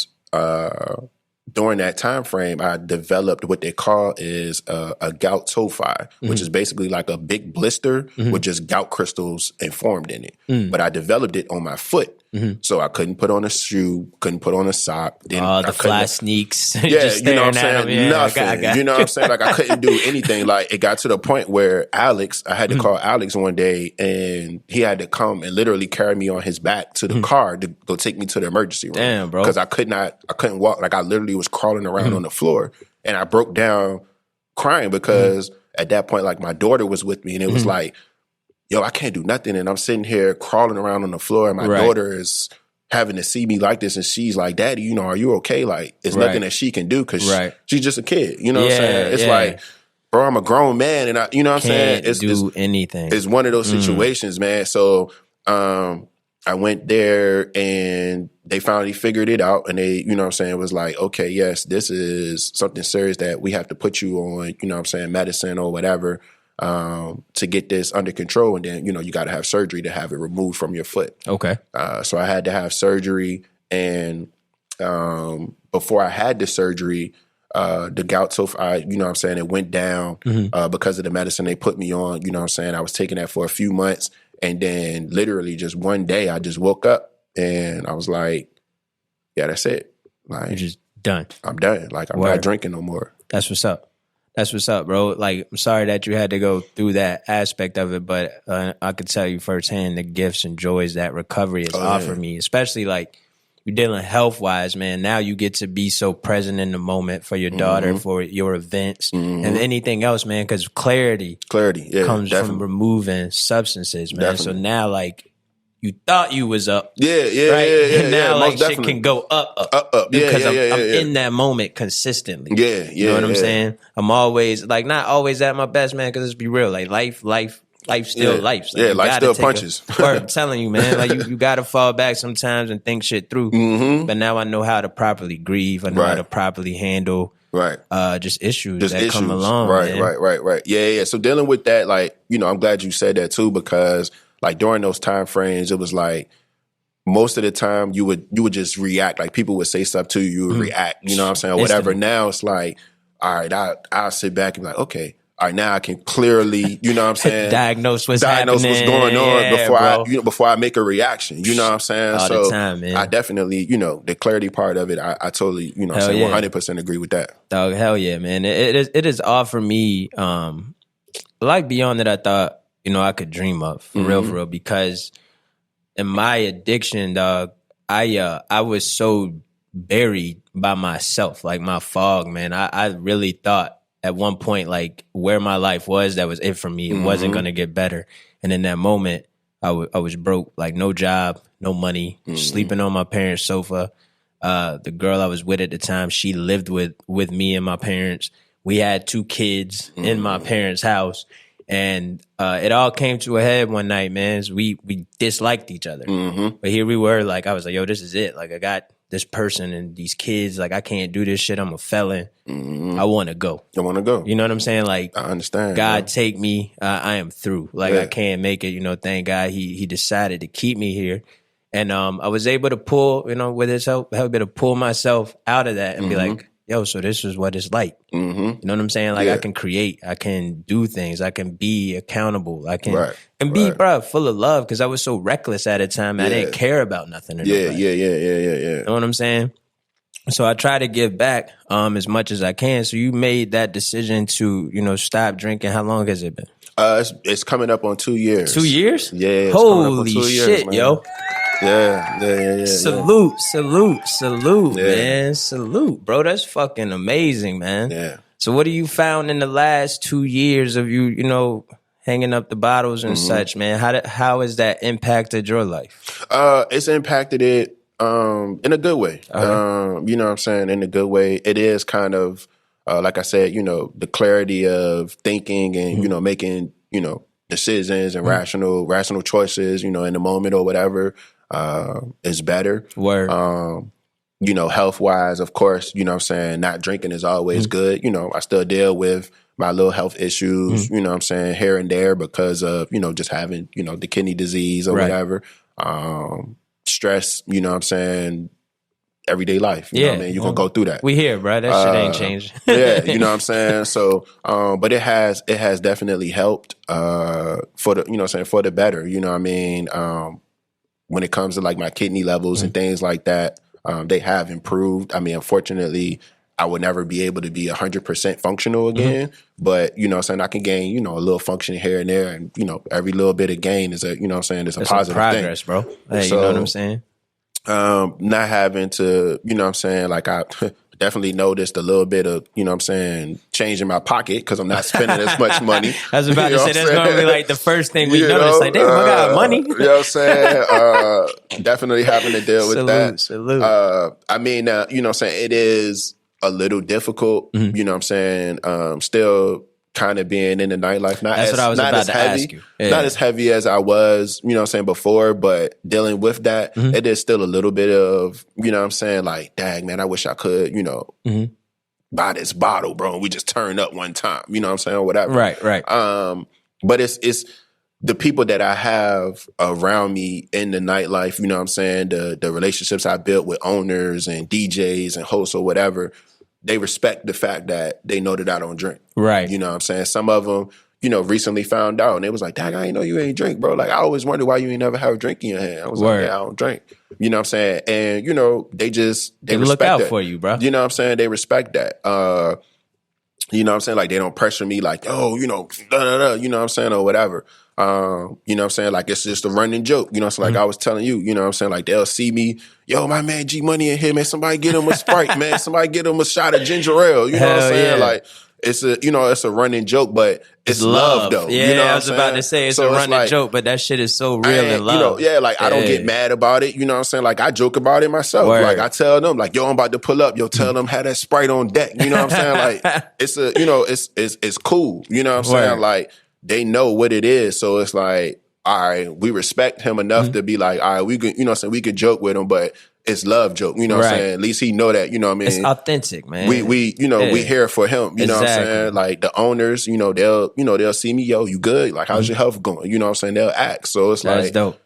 during that time frame, I developed what they call is a gout tophi, which is basically like a big blister with just gout crystals informed in it. But I developed it on my foot. So I couldn't put on a shoe, couldn't put on a sock. The fly sneaks. Yeah, just you know what I'm saying? Nothing. You know what I'm saying? Like, I couldn't do anything. Like, it got to the point where I had to call Alex one day, and he had to come and literally carry me on his back to the car to go take me to the emergency room. Damn, bro. Because I couldn't walk. Like, I literally was crawling around on the floor, and I broke down crying because at that point, like, my daughter was with me, and it was like, yo, I can't do nothing. And I'm sitting here crawling around on the floor, and my daughter is having to see me like this. And she's like, Daddy, you know, are you okay? Like, it's nothing that she can do because she's just a kid. You know what I'm saying? It's like, bro, I'm a grown man. And you know what I'm saying? It's anything. It's one of those situations, man. So I went there and they finally figured it out. And they, you know what I'm saying, was like, okay, yes, this is something serious that we have to put you on, you know what I'm saying, medicine or whatever. To get this under control, and then, you know, you got to have surgery to have it removed from your foot. Okay. So I had to have surgery, and before I had the surgery, the gout, you know what I'm saying, it went down because of the medicine they put me on. You know what I'm saying? I was taking that for a few months, and then literally just one day I just woke up and I was like, yeah, that's it. Like, you're just done. I'm done. Like, I'm not drinking no more. That's what's up. That's what's up, bro. Like, I'm sorry that you had to go through that aspect of it, but I could tell you firsthand the gifts and joys that recovery has offered me, especially like you're dealing health-wise, man. Now you get to be so present in the moment for your daughter, for your events, and anything else, man, because clarity comes from removing substances, man. Definitely. So now, like, you thought you was up. Yeah. And now, like, shit definitely. Can go up. Because I'm in that moment consistently. You know what I'm saying? I'm always, like, not always at my best, man, because let's be real. Like, life still life. Like, life still punches. I'm telling you, man. Like, you got to fall back sometimes and think shit through. But now I know how to properly grieve. I know how to properly handle just issues that come along. Right. Yeah. So dealing with that, like, you know, I'm glad you said that too, because like during those time frames, it was like most of the time you would just react. Like people would say stuff to you, you would react, you know what I'm saying? Whatever. Now it's like, all right, I'll sit back and be like, okay, all right, now I can clearly, you know what I'm saying? Diagnose what's going on before I make a reaction. You know what I'm saying? All the time, man. I definitely, you know, the clarity part of it, I totally, you know what I'm saying, 100% agree with that. Dog, hell yeah, man. It is all for me, like beyond that I thought, you know, I could dream of, for real, because in my addiction, dog, I was so buried by myself, like my fog, man. I really thought at one point, like, where my life was, that was it for me. It wasn't going to get better. And in that moment, I was broke, like no job, no money, sleeping on my parents' sofa. The girl I was with at the time, she lived with me and my parents. We had 2 kids in my parents' house. And it all came to a head one night, man. We disliked each other. But here we were, like, I was like, yo, this is it. Like, I got this person and these kids. Like, I can't do this shit. I'm a felon. I want to go. You want to go. You know what I'm saying? Like, I understand. God, take me. I am through. Like, I can't make it. You know, thank God he decided to keep me here. And I was able to pull, you know, with his help, to pull myself out of that and be like, yo, so this is what it's like. You know what I'm saying? Like, I can create, I can do things, I can be accountable, I can be, bro, full of love, because I was so reckless at a time. I didn't care about nothing. Yeah. You know what I'm saying? So I try to give back as much as I can. So you made that decision to, you know, stop drinking. How long has it been? It's coming up on 2 years. 2 years? Yeah. Holy shit, man. yo. Yeah. Salute, man. Salute, bro. That's fucking amazing, man. Yeah. So what have you found in the last 2 years of you know, hanging up the bottles and such, man? How has that impacted your life? It's impacted it in a good way. You know what I'm saying? In a good way. It is kind of, like I said, you know, the clarity of thinking and, you know, making, you know, decisions and rational choices, you know, in the moment or whatever. Is better. Word. You know, health-wise, of course, you know what I'm saying, not drinking is always good. You know, I still deal with my little health issues, you know what I'm saying, here and there because of, you know, just having, you know, the kidney disease or whatever. Stress, you know what I'm saying, everyday life. You know what I mean? You're going to go through that. We here, bro. That shit ain't changed. You know what I'm saying? So, but it has definitely helped for the, you know what I'm saying, for the better, you know what I mean? When it comes to like my kidney levels and things like that, they have improved. I mean, unfortunately, I would never be able to be 100% functional again. But, you know what I'm saying, I can gain, you know, a little function here and there. And, you know, every little bit of gain is a, you know what I'm saying, is a positive progress, thing. Bro. Hey, so, you know what I'm saying? Not having to, you know what I'm saying, like I definitely noticed a little bit of, you know what I'm saying, change in my pocket because I'm not spending as much money. I was about to say, that's going to be like the first thing we notice. Like, damn, I got money. You know what I'm saying? Definitely having to deal with that. Salute. I mean, you know what I'm saying, it is a little difficult, you know what I'm saying, still kind of being in the nightlife. That's what I was about to ask you. Yeah. Not as heavy as I was, you know what I'm saying, before, but dealing with that, it is still a little bit of, you know what I'm saying, like, dang, man, I wish I could, you know, buy this bottle, bro, and we just turn up one time, you know what I'm saying, or whatever. Right. But it's the people that I have around me in the nightlife, you know what I'm saying, the relationships I built with owners and DJs and hosts or whatever, they respect the fact that they know that I don't drink. Right. You know what I'm saying? Some of them, you know, recently found out and they was like, dang, I ain't know you ain't drink, bro. Like, I always wonder why you ain't never have a drink in your hand. I was like, yeah, I don't drink. You know what I'm saying? And, you know, they respect look out that. For you, bro. You know what I'm saying? They respect that. You know what I'm saying? Like, they don't pressure me like, oh, you know, you know what I'm saying, or whatever. You know what I'm saying? Like, it's just a running joke. You know, it's like I was telling you, you know what I'm saying? Like, they'll see me, yo, my man G-Money in here, man. Somebody get him a Sprite, man. Somebody get him a shot of ginger ale. You know what I'm saying? Yeah. Like, it's a running joke, but it's love though. Yeah, you know what I was about to say it's so a running like, joke, but that shit is so real and love. You know, yeah, like I don't get mad about it. You know what I'm saying? Like I joke about it myself. Word. Like I tell them, like, yo, I'm about to pull up. Yo, tell them have that Sprite on deck. You know what I'm saying? Like it's a, you know, it's cool. You know what I'm saying? Like they know what it is. So it's like, all right, we respect him enough to be like, all right, we can, you know what I'm saying? We could joke with him, but it's love joke. You know what I'm saying? At least he know that, you know what I mean? It's authentic, man. We you know, we here for him. You know what I'm saying? Like the owners, you know, they'll see me, yo, you good? Like, how's your health going? You know what I'm saying? They'll ask. So it's That's like dope.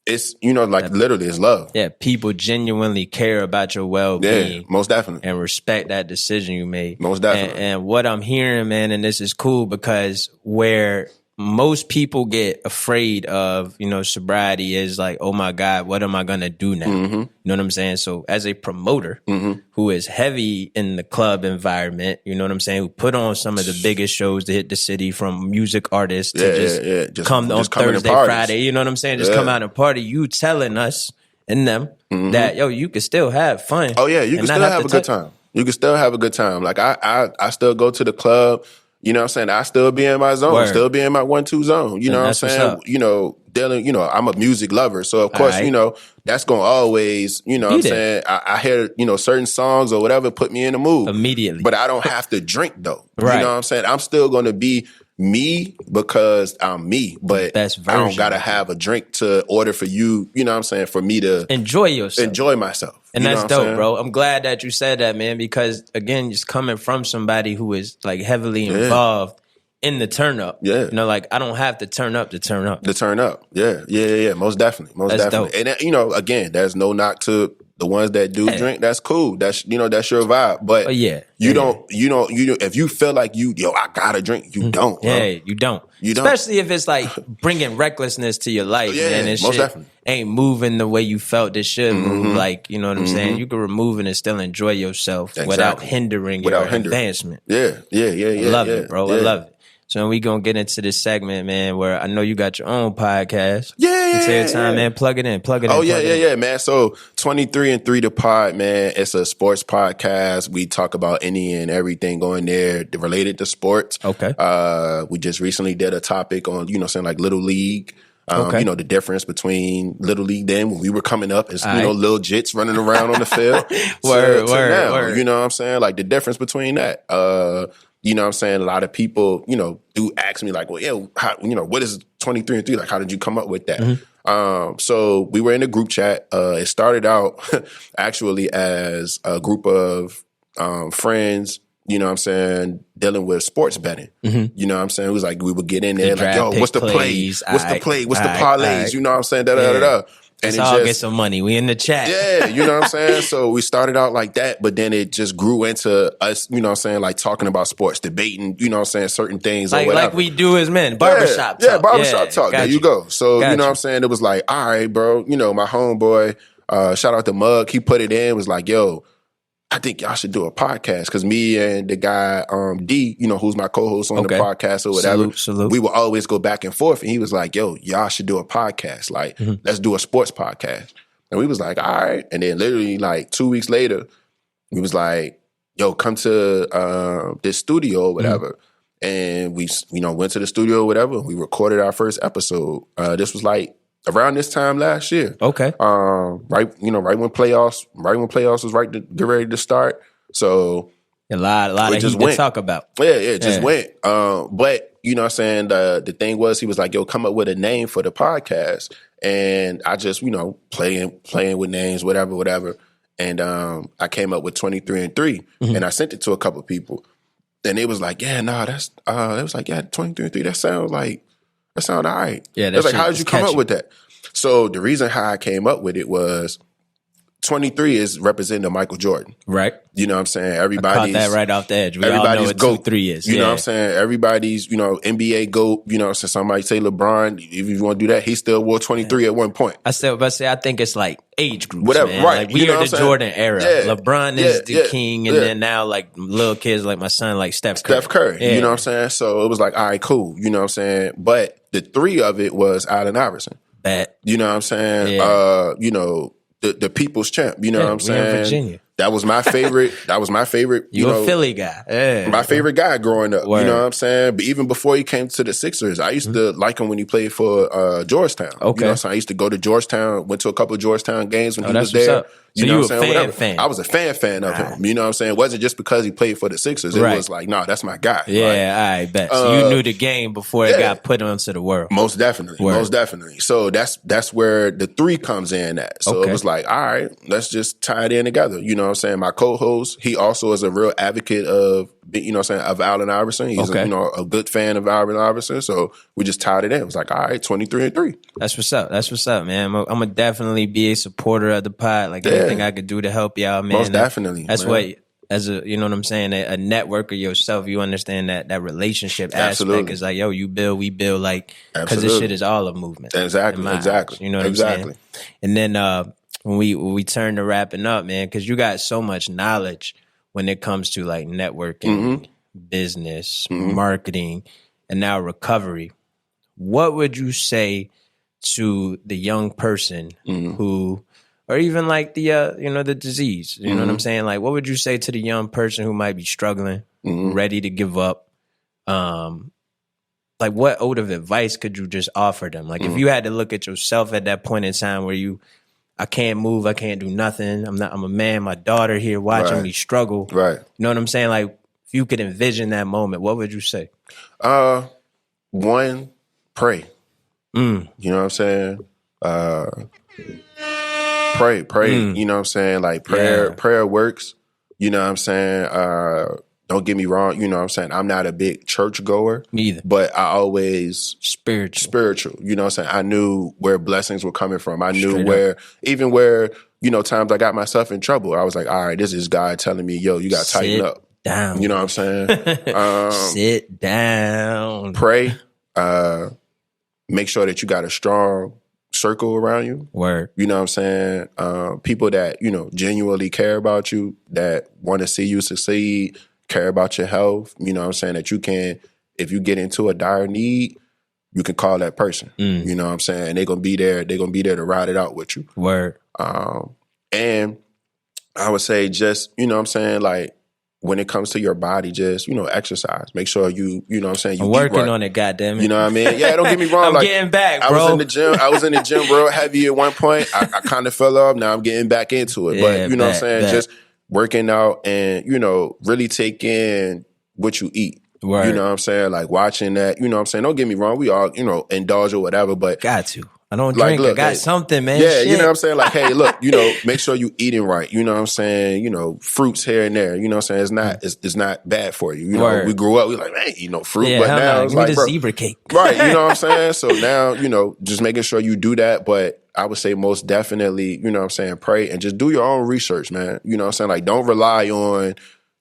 It's, you know, like literally it's love. Yeah, people genuinely care about your well-being. Yeah, most definitely. And respect that decision you made. Most definitely. And what I'm hearing, man, and this is cool because where most people get afraid of, you know, sobriety is like, oh my God, what am I going to do now? You know what I'm saying? So as a promoter who is heavy in the club environment, you know what I'm saying, who put on some of the biggest shows to hit the city, from music artists to just come on Thursday, Friday, you know what I'm saying? Just come out and party. You telling us and them that, yo, you can still have fun. Oh yeah, you can still have a good time. You can still have a good time. Like I still go to the club. You know what I'm saying? I still be in my zone, still be in my 1-2 zone. You know what I'm saying? You know, Dylan, you know, I'm a music lover. So, of course, you know, that's going to always, you know what I'm saying? I hear, you know, certain songs or whatever put me in the mood. Immediately. But I don't have to drink, though. You know what I'm saying? I'm still going to be me because I'm me. But I don't got to have a drink to order for you, you know what I'm saying, for me to enjoy yourself. Enjoy myself. And you that's dope, bro. I'm glad that you said that, man, because, again, just coming from somebody who is, like, heavily involved in the turn up. Yeah. You know, like, I don't have to turn up to turn up. To turn up. Yeah. Most definitely. Most definitely. Dope. And, you know, again, there's no knock to the ones that do drink. That's cool. That's, you know, that's your vibe. But you don't, if you feel like I gotta drink, you don't. Yeah, you don't. Especially if it's like bringing recklessness to your life, man. And most definitely. Ain't moving the way you felt it should move. Like, you know what I'm saying? You can remove it and still enjoy yourself without hindering your advancement. Yeah. I love it, bro. I love it. So we gonna get into this segment, man, where I know you got your own podcast. It's your time, man. Plug it in. Oh, yeah, man. So 23 and 3 the pod, man. It's a sports podcast. We talk about any and everything going there related to sports. Okay. We just recently did a topic on, you know, saying like Little League. You know, the difference between Little League then when we were coming up is, you know, little jits running around on the field. Word. You know what I'm saying? Like the difference between that. You know what I'm saying? A lot of people, you know, do ask me like, well, yeah, how, you know, what is 23 and 3? Like, how did you come up with that? So we were in a group chat. It started out actually as a group of friends, you know what I'm saying, dealing with sports betting. You know what I'm saying? It was like we would get in there like, yo, what's the play? What's the play? What's the parlays? You know what I'm saying? Da-da-da-da. And let's all get some money. We in the chat. Yeah, you know what I'm saying? So we started out like that, but then it just grew into us, you know what I'm saying, like talking about sports, debating, you know what I'm saying, certain things or whatever. Like we do as men. Barbershop talk. Yeah, barbershop talk. There you go. So, you know what I'm saying? It was like, all right, bro, you know, my homeboy, shout out to Mug, he put it in, was like, yo, I think y'all should do a podcast, because me and the guy D, you know, who's my co-host on the podcast or whatever, salute. We would always go back and forth, and he was like, yo, y'all should do a podcast. Like, let's do a sports podcast. And we was like, all right. And then literally like 2 weeks later, we was like, yo, come to this studio or whatever. And we, you know, went to the studio or whatever. We recorded our first episode. This was like around this time last year. Okay. Right when playoffs was get ready to start. So a lot of heat to talk about. Yeah, it just went. But you know what I'm saying, the thing was, he was like, yo, come up with a name for the podcast. And I just, you know, playing with names, whatever. And I came up with 23 and 3, and I sent it to a couple of people. And it was like, yeah, nah, that's it was like, yeah, 23 and 3, that sound all right. Yeah, that's like, how did you come up with that? So the reason how I came up with it was 23 is representing Michael Jordan. Right. You know what I'm saying? Everybody's I caught that right off the edge. We all know what GOAT. 2-3 is. You know what I'm saying? Everybody's, NBA GOAT. You know, so somebody say LeBron, if you want to do that, he still wore 23 at one point. I think it's like age groups, whatever, man. right? Like we are the Jordan era. Yeah. LeBron is the king, and then now like little kids like my son, like Steph Curry. You know what I'm saying? So it was like, all right, cool. You know what I'm saying? But the 3 of it was Allen Iverson. You know what I'm saying? The people's champ. You know what I'm saying? In Virginia. That was my favorite. You a Philly guy. Yeah. My favorite guy growing up. Word. You know what I'm saying? But even before he came to the Sixers, I used to like him when he played for Georgetown. Okay. You know what I'm saying? I used to go to Georgetown, went to a couple of Georgetown games when he was there. there. You know what I'm saying? Fan. I was a fan of him. You know what I'm saying? It wasn't just because he played for the Sixers. It was like, no, that's my guy. Yeah, I bet. So you knew the game before it got put onto the world. Most definitely. Word. Most definitely. So that's where the 3 comes in at. So it was like, all right, let's just tie it in together. You know what I'm saying? My co-host, he also is a real advocate of, you know what I'm saying, of Allen Iverson. He's a good fan of Allen Iverson. So we just tied it in. It was like, all right, 23-3. That's what's up, man. I'm gonna definitely be a supporter of the pod. Like anything I could do to help y'all, man. Most definitely. That's what, as a, you know what I'm saying, a networker yourself, you understand that relationship aspect is like, yo, you build, we build, like, because this shit is all a movement. Exactly. You know what I'm saying? And then when we turn to wrapping up, man, because you got so much knowledge when it comes to like networking, business, marketing, and now recovery. What would you say to the young person who, or even like the disease, you know what I'm saying? Like, what would you say to the young person who might be struggling, ready to give up? Like, what ode of advice could you just offer them? Like, if you had to look at yourself at that point in time where I can't move, I can't do nothing. I'm a man, my daughter here watching me struggle. Right. You know what I'm saying? Like, if you could envision that moment, what would you say? One, pray. You know what I'm saying? Pray. You know what I'm saying? Like prayer works. You know what I'm saying? Don't get me wrong. You know what I'm saying? I'm not a big church goer. Me either. But I always spiritual. You know what I'm saying? I knew where blessings were coming from. I knew where times I got myself in trouble. I was like, all right, this is God telling me, yo, you got to tighten up. Down. You know what I'm saying? Sit down. Pray. Make sure that you got a strong circle around you. Word. You know what I'm saying? People that, genuinely care about you, that want to see you succeed, care about your health. You know what I'm saying? That you can, if you get into a dire need, you can call that person. You know what I'm saying? And they're going to be there. They're going to be there to ride it out with you. Word. And I would say just, you know what I'm saying? Like, when it comes to your body, just, exercise. Make sure you know what I'm saying? I'm working on it, goddammit. You know what I mean? Yeah, don't get me wrong. I'm getting back, bro. I was in the gym real heavy at one point. I kind of fell off. Now I'm getting back into it. But you know what I'm saying? Just working out and, really take in what you eat. Word. You know what I'm saying? Like watching that, you know what I'm saying? Don't get me wrong. We all, indulge or whatever, but. Got to. I don't drink. Look, I got something, man. Yeah, Shit. You know what I'm saying? Like, hey, look, make sure you eating right. You know what I'm saying? Fruits here and there. You know what I'm saying? It's not bad for you. You know, we grew up, we like, man, eat no fruit. But now it's like, bro, zebra cake. Right, you know what I'm saying? So now, just making sure you do that. But I would say most definitely, you know what I'm saying, pray and just do your own research, man. You know what I'm saying? Like, don't rely on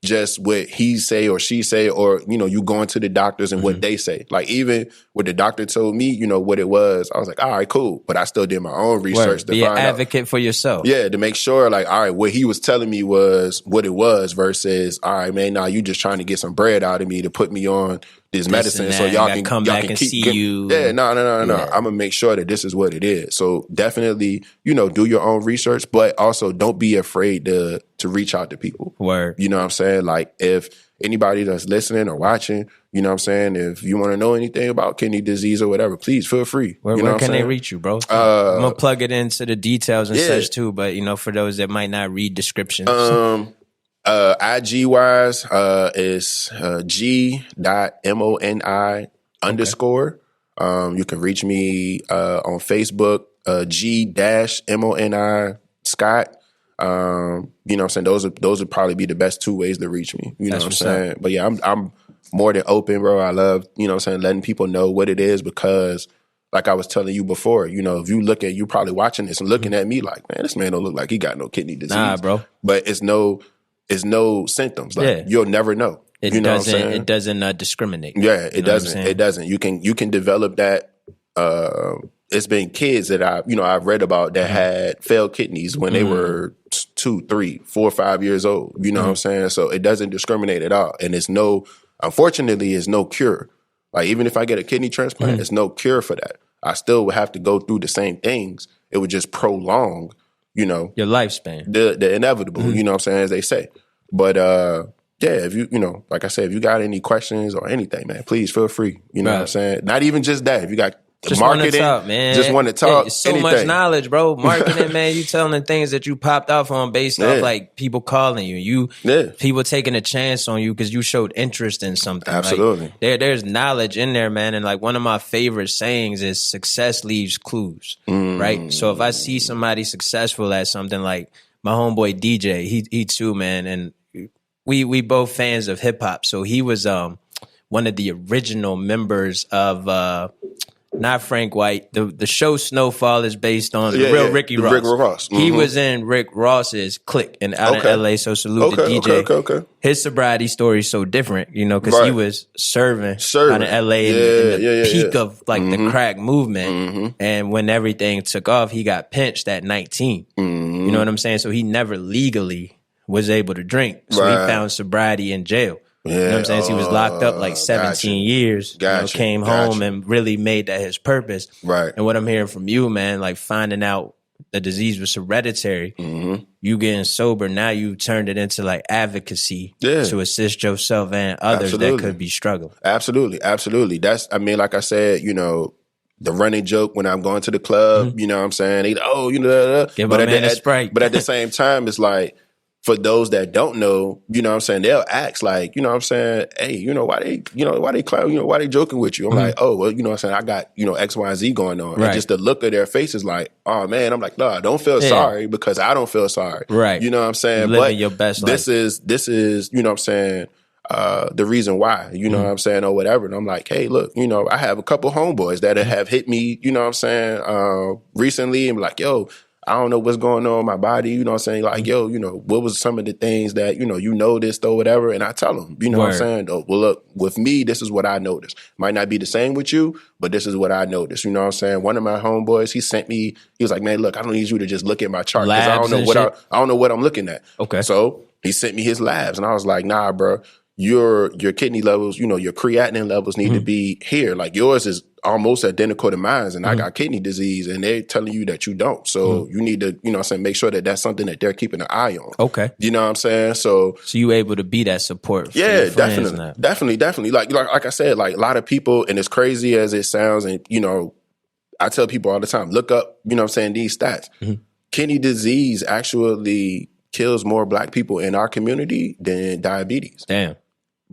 just what he say or she say, or, you going to the doctors and what they say. Like, even what the doctor told me, what it was, I was like, all right, cool. But I still did my own research to be find an advocate for yourself. Yeah, to make sure, like, all right, what he was telling me was what it was versus, all right, man, now you just trying to get some bread out of me to put me on this medicine so y'all can come back and see you. Yeah, no. I'm gonna make sure that this is what it is. So definitely, do your own research, but also don't be afraid to reach out to people. Word. You know what I'm saying? Like, if anybody that's listening or watching, you know what I'm saying, if you want to know anything about kidney disease or whatever, please feel free. Where can they reach you, bro? I'm gonna plug it into the details and such too, but for those that might not read descriptions. IG wise, is G.MONI _. You can reach me on Facebook, G-MONI Scott. You know what I'm saying? Those would probably be the best 2 ways to reach me. You know what I'm saying? But yeah, I'm more than open, bro. I love, you know what I'm saying, letting people know what it is because like I was telling you before, you know, if you probably watching this and looking at me like, man, this man don't look like he got no kidney disease. Nah, bro. But it's no symptoms. Like you'll never know. It you know doesn't. what I'm saying? It doesn't discriminate. Yeah, it doesn't. It doesn't. You can develop that. It's been kids that I've read about that had failed kidneys when they were 2, 3, 4, 5 years old. You know what I'm saying? So it doesn't discriminate at all. And unfortunately, it's no cure. Like even if I get a kidney transplant, there's no cure for that. I still would have to go through the same things. It would just prolong, you know, your lifespan. The inevitable, you know what I'm saying, as they say. But yeah, if you know, like I said, if you got any questions or anything, man, please feel free. You know what I'm saying? Not even just that. If you got just marketing, talk, man. Just want to talk. So anything. much knowledge, bro. Marketing, man. You telling things that you popped off on based off like people calling you. People taking a chance on you because you showed interest in something. Absolutely. Like, there's knowledge in there, man. And like one of my favorite sayings is success leaves clues. Right. So if I see somebody successful at something, like my homeboy DJ, he too, man, and we both fans of hip hop. So he was one of the original members of not Frank White. The show Snowfall is based on the real Ricky Ross. Rick Ross. He was in Rick Ross's clique out in LA. So salute to DJ. Okay. His sobriety story is so different, you know, because he was serving out in LA in the peak of like the crack movement. And when everything took off, he got pinched at 19. You know what I'm saying? So he never legally was able to drink. So he found sobriety in jail. You know what I'm saying? So he was locked up like 17 years. Came home and really made that his purpose. Right. And what I'm hearing from you, man, like finding out the disease was hereditary, you getting sober, now you turned it into like advocacy to assist yourself and others that could be struggling. Absolutely. Like I said, you know, the running joke when I'm going to the club, you know what I'm saying? Give a man a Sprite. But at the same time, it's like, for those that don't know, you know what I'm saying, they'll ask like, you know what I'm saying, hey, why they joking with you? I'm like, oh, well, you know what I'm saying, I got, X, Y, and Z going on. Right. And just the look of their faces like, oh man, I'm like, no, don't feel sorry because I don't feel sorry. Right. You know what I'm saying? Living your best life. This is, you know what I'm saying, the reason why, you know what I'm saying, or whatever. And I'm like, hey, look, I have a couple homeboys that have hit me, you know what I'm saying, recently and be like, yo, I don't know what's going on in my body, you know what I'm saying? Like, yo, what was some of the things that, you noticed or whatever? And I tell them, you know what I'm saying? Oh, well, look, with me, this is what I noticed. Might not be the same with you, but this is what I noticed. You know what I'm saying? One of my homeboys, he was like, man, look, I don't need you to just look at my chart because I don't know what I'm looking at. Okay. So he sent me his labs and I was like, nah, bro, your kidney levels, your creatinine levels need to be here. Like yours is almost identical to mine, and I got kidney disease, and they're telling you that you don't. So you need to, you know what I'm saying, make sure that that's something that they're keeping an eye on. Okay. You know what I'm saying? So you able to be that support for your friends now. Definitely. Like I said, like a lot of people, and as crazy as it sounds, and, I tell people all the time, look up, you know what I'm saying, these stats. Kidney disease actually kills more Black people in our community than diabetes. Damn.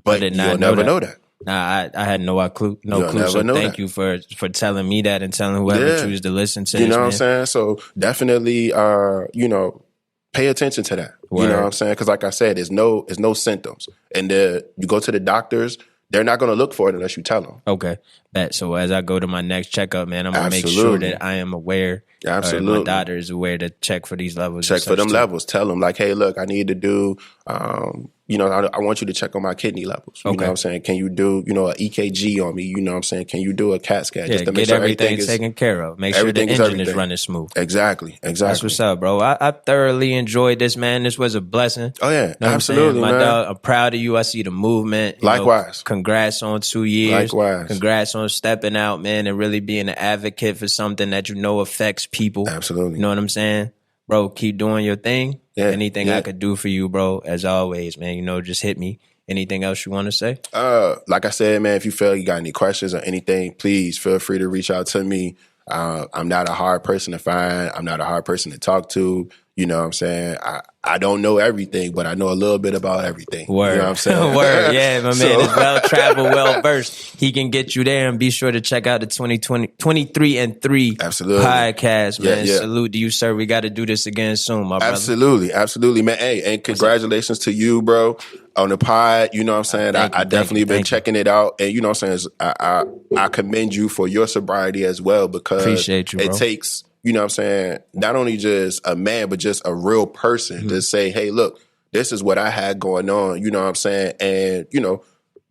But you'll never know that. Nah, I had no clue. So thank you for telling me that and telling whoever chooses to listen to this. You know what I'm saying? So definitely, pay attention to that. Word. You know what I'm saying? Because like I said, there's no symptoms. And you go to the doctors, they're not going to look for it unless you tell them. Okay. So as I go to my next checkup, man, I'm going to make sure that I am aware. Absolutely. My doctor is aware to check for these levels. Check for them levels. Tell them like, hey, look, I need to do, I want you to check on my kidney levels. You know what I'm saying? Can you do, an EKG on me? You know what I'm saying? Can you do a CAT scan? Just to make sure everything is taken care of. Make sure the engine is running smooth. Exactly. That's what's up, bro. I thoroughly enjoyed this, man. This was a blessing. Oh, yeah. Absolutely, man. My dog, I'm proud of you. I see the movement. Likewise. Congrats on 2 years. Likewise. Congrats on stepping out, man, and really being an advocate for something that affects people. Absolutely. You know what I'm saying? Bro, keep doing your thing. Yeah, anything I could do for you, bro, as always, man, just hit me. Anything else you want to say? Like I said, man, if you feel you got any questions or anything, please feel free to reach out to me. I'm not a hard person to find. I'm not a hard person to talk to. You know what I'm saying? I don't know everything, but I know a little bit about everything. Word. You know what I'm saying? Word. Yeah, my man is well-traveled, well-versed. He can get you there, and be sure to check out the 23 and 3 podcast, man. Yeah. Salute to you, sir. We got to do this again soon, my brother. Absolutely, man. Hey, and congratulations to you, bro. on the pod. You know what I'm saying? I definitely been checking it out. And you know what I'm saying? I commend you for your sobriety as well, because appreciate you, bro. It takes, you know what I'm saying, not only just a man, but just a real person to say, hey, look, this is what I had going on. You know what I'm saying? And, you know,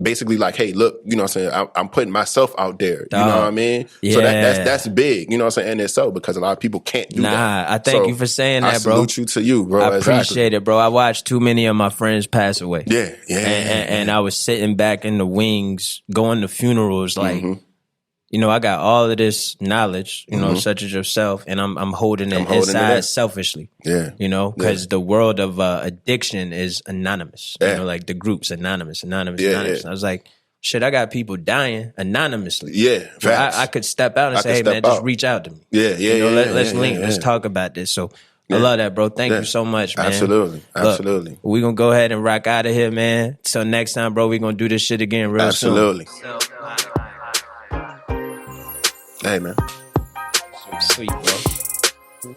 basically like, hey, look, you know what I'm saying? I'm putting myself out there. You know what I mean? Yeah. So that's big, you know what I'm saying? And it's so, because a lot of people can't do that. I thank you for saying that, bro. I salute you to you, bro. I appreciate it, bro. I watched too many of my friends pass away. Yeah. And I was sitting back in the wings, going to funerals, like, you know, I got all of this knowledge, you know, such as yourself, and I'm holding it inside selfishly. Yeah. You know, because the world of addiction is anonymous. You know, like the group's anonymous. And I was like, shit, I got people dying anonymously. Yeah, facts. I could step out and say, hey, man, just reach out to me. Let's link. Let's talk about this. So I love that, bro. Thank you so much, man. Absolutely. We're going to go ahead and rock out of here, man. Till next time, bro, we're going to do this shit again real soon. Hey, man. Sweet, bro.